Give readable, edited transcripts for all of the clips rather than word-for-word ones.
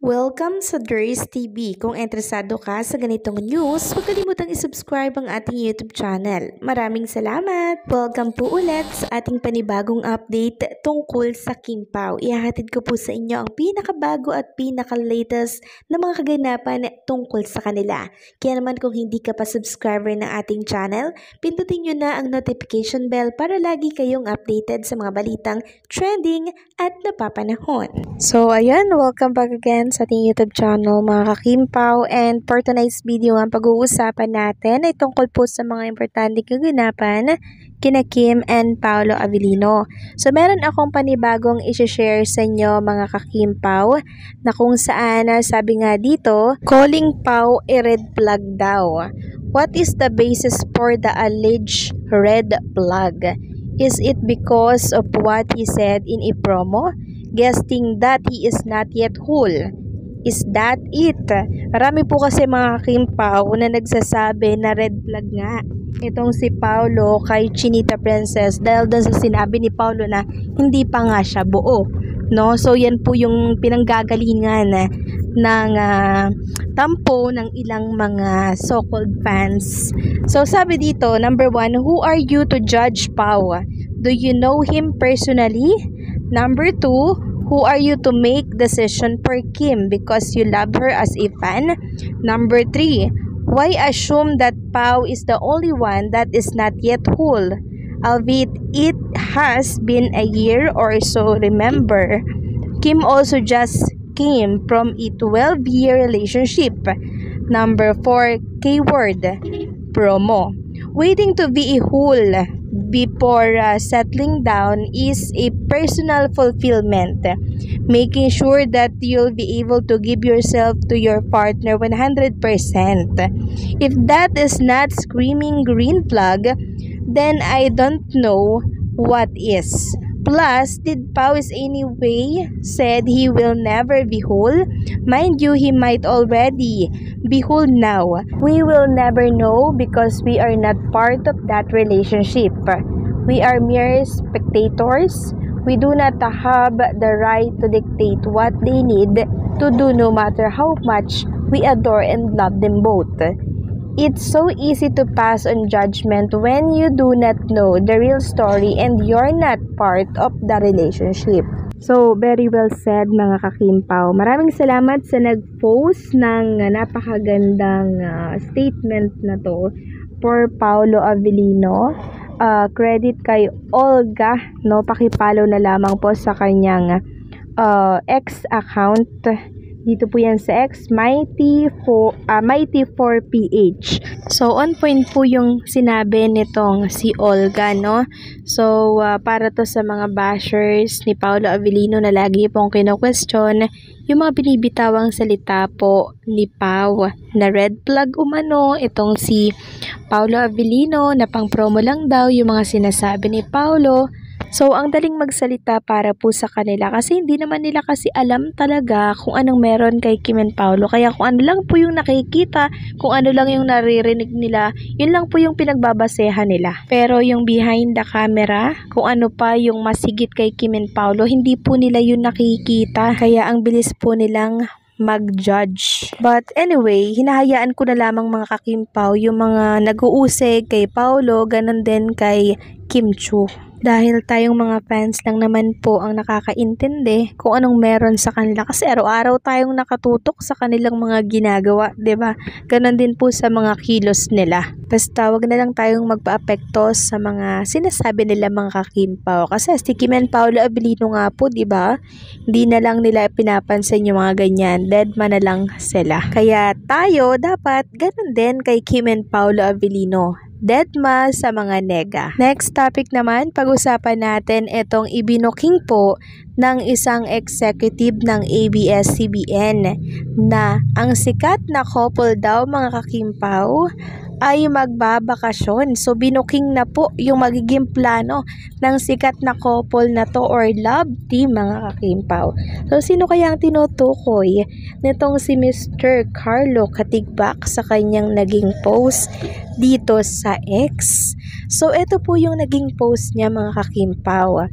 Welcome sa Durs TV. Kung interesado ka sa ganitong news, huwag kalimutang isubscribe ang ating YouTube channel. Maraming salamat! Welcome po ulit sa ating panibagong update tungkol sa Kim Pao. Ihahatid ko po sa inyo ang pinakabago at pinaka-latest na mga kaganapan tungkol sa kanila. Kaya naman kung hindi ka pa subscriber ng ating channel, pindutin nyo na ang notification bell para lagi kayong updated sa mga balitang trending at napapanahon. So ayan, welcome back again sa ating YouTube channel mga ka-Kim Pao, and for tonight's video ang pag-uusapan natin ay tungkol po sa mga importanteng kaganapan kina Kim and Paolo Avellino. So meron akong panibagong i-share sa inyo mga ka-Kim Pao na kung saan sabi nga dito, calling Pao a red flag daw. What is the basis for the alleged red flag? Is it because of what he said in a promo? Guessing that he is not yet whole. Is that it? Marami po kasi mga Kim Pao na nagsasabi na red flag nga itong si Paolo kay Chinita Princess dahil doon sa sinabi ni Paolo na hindi pa nga siya buo. No? So yan po yung pinanggagalingan ng tampo ng ilang mga so-called fans. So sabi dito, number 1, who are you to judge Pao? Do you know him personally? Number 2, who are you to make decision for Kim because you love her as a fan? Number 3, why assume that Pao is the only one that is not yet whole? Albeit it has been a year or so, remember, Kim also just came from a 12-year relationship. Number 4, keyword, promo. Waiting to be a whole before settling down is a personal fulfillment. Making sure that you'll be able to give yourself to your partner 100%. If that is not screaming green flag, then I don't know what is. Plus, did Pao is anyway said he will never be whole? Mind you, he might already be whole now. We will never know because we are not part of that relationship. We are mere spectators. We do not have the right to dictate what they need to do no matter how much we adore and love them both. It's so easy to pass on judgment when you do not know the real story and you're not part of the relationship. So, very well said mga ka-Kim Pao. Maraming salamat sa nag-post ng napakagandang statement na to for Paolo Avellino. Credit kay Olga, no? Pakipollow na lamang po sa kanyang X account. Dito po yan sa X, Mighty4PH. So, on point po yung sinabi nitong si Olga, no? So, para to sa mga bashers ni Paolo Avellino na lagi pong kino-question yung mga binibitawang salita po ni Pao na red flag umano, itong si Paolo Avellino na pang promo lang daw yung mga sinasabi ni Paolo. So, ang daling magsalita para po sa kanila kasi hindi naman nila kasi alam talaga kung anong meron kay Kim and Paolo. Kaya kung ano lang po yung nakikita, kung ano lang yung naririnig nila, yun lang po yung pinagbabasehan nila. Pero yung behind the camera, kung ano pa yung masigit kay Kim and Paolo, hindi po nila yun nakikita. Kaya ang bilis po nilang mag-judge. But anyway, hinahayaan ko na lamang mga ka-Kim Pao yung mga nag-uusig kay Paolo, ganun din kay Kim Chiu. Dahil tayong mga fans lang naman po ang nakakaintindi kung anong meron sa kanila kasi araw-araw tayong nakatutok sa kanilang mga ginagawa, 'di ba? Ganon din po sa mga kilos nila. Basta wag na lang tayong magpaapekto sa mga sinasabi nila mga ka-Kim Pao kasi si Kim and Paolo Avellino nga po, 'di ba? Hindi na lang nila pinapansin yung mga ganyan. Deadman na lang sila. Kaya tayo dapat ganon din kay Kim and Paolo Avellino. Deadma sa mga nega. Next topic naman, pag-usapan natin itong ibinuking po ng isang executive ng ABS-CBN na ang sikat na couple daw mga ka-Kim Pao ay magbabakasyon. So, binuking na po yung magiging plano ng sikat na couple na to or love team mga ka-Kim Pao. So, sino kaya ang tinutukoy nitong si Mr. Carlo Katigbak sa kanyang naging post dito sa X? So, ito po yung naging post niya mga ka-Kim Pao.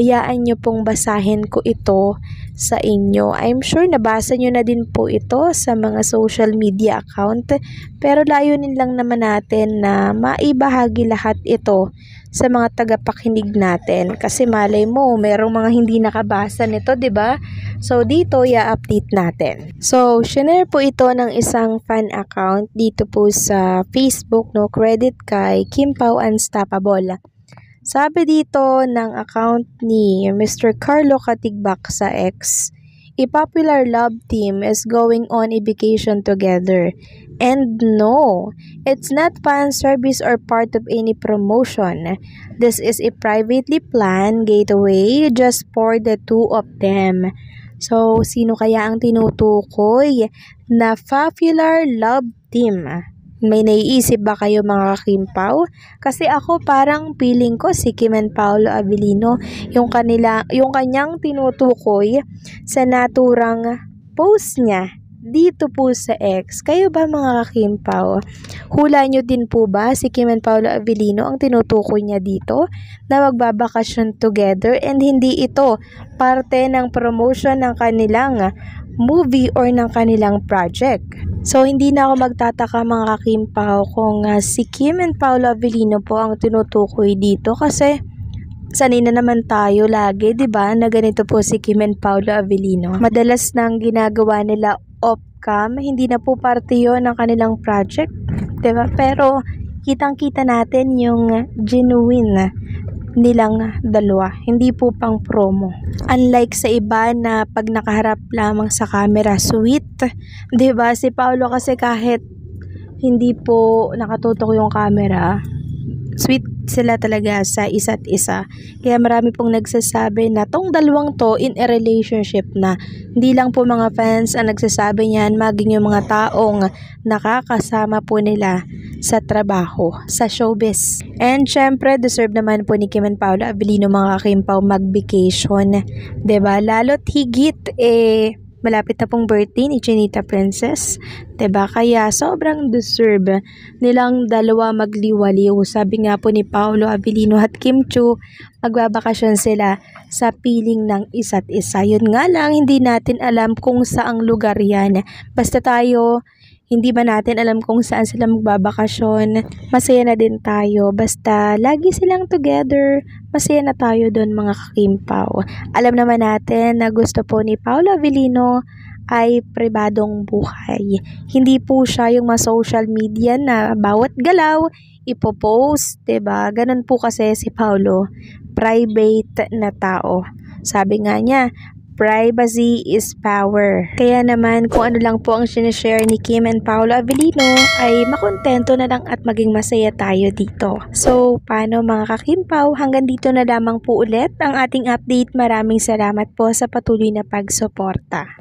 Hayaan nyo pong basahin ko ito sa inyo. I'm sure nabasa nyo na din po ito sa mga social media account, pero layunin lang naman natin na maibahagi lahat ito sa mga tagapakinig natin kasi malay mo merong mga hindi nakabasa nito, 'di ba? So dito i-update natin. So shinare po ito ng isang fan account dito po sa Facebook, no, credit kay Kim Pao Unstoppable. Sabi dito ng account ni Mr. Carlo Katigbak sa X, a popular love team is going on a vacation together. And no, it's not fan service or part of any promotion. This is a privately planned getaway just for the two of them. So, sino kaya ang tinutukoy na popular love team? May naiisip ba kayo mga Kimpaw? Kasi ako parang feeling ko si Kim and Paolo Avellino yung kanyang tinutukoy sa naturang post niya dito po sa X. Kayo ba mga Kimpaw? Hula nyo din po ba si Kim and Paolo Avellino ang tinutukoy niya dito na magbabakasyon together and hindi ito parte ng promotion ng kanilang movie or ng kanilang project? So, hindi na ako magtataka mga Kimpaw kung si Kim and Paolo Avellino po ang tinutukoy dito kasi sanay na naman tayo lagi, 'di ba? Na ganito po si Kim and Paolo Avellino. Madalas nang ginagawa nila off-cam, hindi na po parte 'yon ng kanilang project, 'di ba? Pero kitang-kita natin yung genuine nilang dalawa, hindi po pang promo. Unlike sa iba na pag nakaharap lamang sa camera, sweet, 'di ba? Si Paolo kasi kahit hindi po nakatutok yung camera, sweet sila talaga sa isa't isa. Kaya marami pong nagsasabi na tong dalawang to in a relationship na. Hindi lang po mga fans ang nagsasabi niyan, maging yung mga taong nakakasama po nila sa trabaho, sa showbiz. And syempre, deserve naman po ni Kim and Paolo Avellino mga Kimpaw mag-vacation. 'Di ba? Lalo't higit malapit na pong birthday ni Chinita Princess, 'di ba? Kaya sobrang deserve nilang dalawa magliwaliw. Sabi nga po ni Paolo Avellino at Kim Chiu, magbabakasyon sila sa piling ng isa't isa. Yun nga lang, hindi natin alam kung saang lugar yan. Basta tayo, hindi ba natin alam kung saan sila magbabakasyon, masaya na din tayo. Basta lagi silang together, masaya na tayo doon mga Kimpaw. Alam naman natin na gusto po ni Paolo Avellino ay pribadong buhay. Hindi po siya yung social media na bawat galaw ipopost, 'di ba? Ganun po kasi si Paolo, private na tao. Sabi nga niya, privacy is power. Kaya naman kung ano lang po ang sinishare ni Kim and Paolo Avellino ay makontento na lang at maging masaya tayo dito. So, paano mga Kimpaw? Hanggang dito na lamang po ulit ang ating update. Maraming salamat po sa patuloy na pagsuporta.